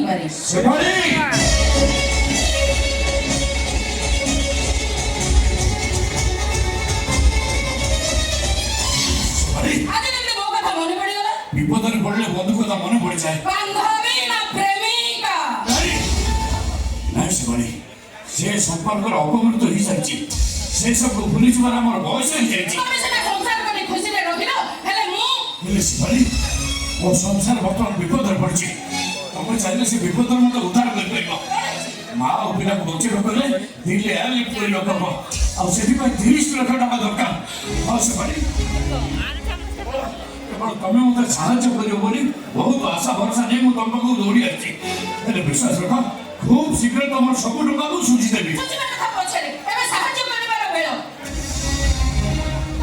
ହେଇପାରେ। ଆଜି କେମିତି ମୋ କଥା ମନେ ପଡ଼ିଗଲା? ବିପଦରେ ପଡ଼ିଲେ ବନ୍ଧୁ କଥା ମନେ ପଡ଼ିଯାଏ। ବାନ୍ଧବୀ ନା ପ୍ରେମିକା? ନାଇଁ ଶିବାନୀ, ସେ ସମ୍ପର୍କର ଅପମୃତ୍ୟୁ ହେଇସାରିଛି। ସେ ସବୁ ଭୁଲିଯିବାର ଆମର ବୟସ ହେଇଯାଇଛି। ତମେ ସିନା ସଂସାର କରି ଖୁସିରେ ରହିଲ, ହେଲେ ହେଲେ ଶିବାନୀ, ମୋ ସଂସାର ବର୍ତ୍ତମାନ ବିପଦରେ ପଡ଼ିଛି। ତମେ ଚାହିଁଲେ ସେ ବିପଦରୁ ମୋତେ ଉଦ୍ଧାର କରିପାରିବ। ମା ଓ ପିଲାକୁ ବଞ୍ଚେଇବାକୁ ହେଲେ ଦିଲ୍ଲୀ ଏୟାରଲିଫ୍ଟ କରିବାକୁ ହବ। ଆଉ ସେଥିପାଇଁ 30 ଲକ୍ଷ ଟଙ୍କା ଦରକାର। ହଁ ଶିବାନୀ, କେବଳ ତମେ ମୋତେ ସାହାଯ୍ୟ କରିବ ବୋଲି ବହୁତ ଆଶା ଭରସା ନେଇ ମୁଁ ତମ ପାଖକୁ ଦୌଡ଼ି ଆସିଛି। ହେଲେ ବିଶ୍ୱାସ ରଖ, ଖୁବ୍ ଶୀଘ୍ର ତମର ସବୁ ଟଙ୍କାକୁ ସୁଝିଦେବି। ବୁଝିବା କଥା ପଛରେ, ଏବେ ସାହାଯ୍ୟ କରିବାର ବେଳ।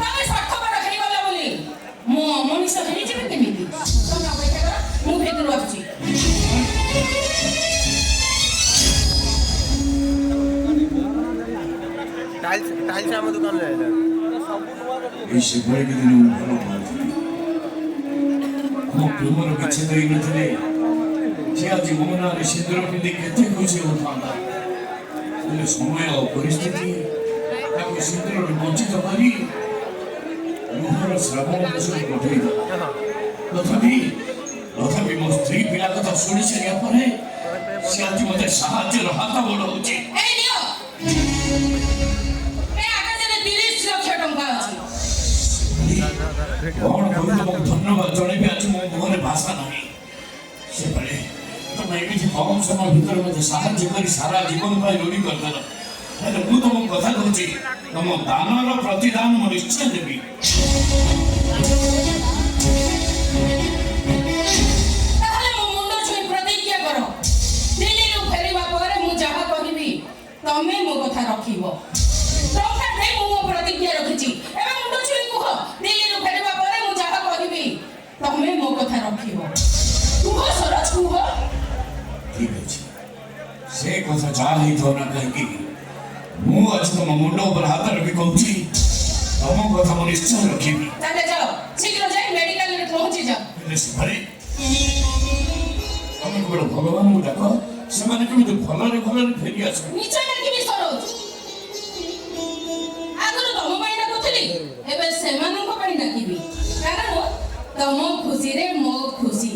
ତମେ ସ୍ୱାର୍ଥପର ହେଇଗଲ ବୋଲି ମୁଁ ଅମଣିଷ ହେଇଯିବି କେମିତି? ତମେ ଅପେକ୍ଷା କର, ମୁଁ ଭିତରୁ ଆସୁଛି। टाइल्स ଆମ ଦୋକାନରେ ଆଇଲା এই ସେଭଳି କି ଦିନ ମୁଁ ଭଲ ପାଉଥିଲି। ମୋ ପ୍ରେମର ବିଚ୍ଛେଦ ହେଇନଥିଲେ ସେ ଆଜି ମୋ ନାଁରେ ସିନ୍ଦୁର ପିନ୍ଧି କେତେ ଖୁସି ହେଉଥାନ୍ତା। ହେଲେ ସମୟ ଓ ପରିସ୍ଥିତି ତାକୁ ସିନ୍ଦୁରରୁ ବଞ୍ଚିତ କରି ଲୁହର ଶ୍ରାବଣ ଦେଶକୁ ପଠେଇଦେଲା। ତଥାପି ମୋ ସ୍ତ୍ରୀ ପିଲା କଥା ଶୁଣି ସାରିବା ପରେ ସେ ଆଜି ମୋତେ ସାହାଯ୍ୟର ହାତ ବଢ଼ଉଛି। ଏଇ ନିଅ, ଏ ଆକାଶରେ 30 ଲକ୍ଷ ଟଙ୍କା ଅଛି। କଣ କହି ତମକୁ ଧନ୍ୟବାଦ ଜଣେଇବି, ଆଜି ମୋ ମୁହଁରେ ଭାଷା ନାହିଁ। ସେବେଳେ ତମେ ଏମିତି କମ୍ ସମୟ ଭିତରେ ମୋତେ ସାହାଯ୍ୟ କରି ସାରା ଜୀବନ ପାଇଁ ଋଣୀ କରିଦେଲ। ହେଲେ ମୁଁ ତମକୁ କଥା କହୁଛି, ତମ ଦାନର ପ୍ରତିଦାନ ମୁଁ ନିଶ୍ଚୟ ଦେବି। ତାହେଲେ ମୋ ମୁଣ୍ଡ ଛୁଇଁ ପ୍ରତିଜ୍ଞା କର, ଦିଲ୍ଲୀରୁ ଫେରିବା ପରେ ମୁଁ ଯାହା କହିବି ତମେ ମୋ କଥା ରଖିବ। ଟଙ୍କା ଦେଇ ମୁଁ ମୋ ପ୍ରତିଜ୍ଞା ରଖିଛି। ଏବେ ମୁଣ୍ଡ ଛୁଇଁ କୁହ, ଦିଲ୍ଲୀରୁ ଫେରିବା ପରେ ମୁଁ ଯାହା କହିବି ତମେ ମୋ କଥା ରଖିବ। କୁହ ସରୋଜ, କୁହ। ଠିକ ଅଛି, ସେ କଥା ଯାହା ହେଇଥାଉ ନା କାହିଁକି, ମୁଁ ଆଜି ତମ ମୁଣ୍ଡ ଉପରେ ହାତ ରଖି କହୁଛି, ତମ କଥା ମୁଁ ନିଶ୍ଚୟ ରଖିବି। ତାହେଲେ ଯାଅ, ଶୀଘ୍ର ଯାଇ ମେଡିକାଲରେ ପହଞ୍ଚି ଯାଅ। ହେଲେ ସେଭଳି ତମେ କେବଳ ଭଗବାନଙ୍କୁ ଡାକ, ସେମାନେ କେମିତି ଭଲରେ ଭଲରେ ଫେରି ଆସ। ନିଶ୍ଚୟ ଡାକିବି ସରୋଜ। ଆଗରୁ ତମ ପାଇଁ ଡାକୁଥିଲି, ଏବେ ସେମାନଙ୍କ ପାଇଁ ଡାକିବି। କାରଣ ତମ ଖୁସିରେ ମୋ ଖୁସି।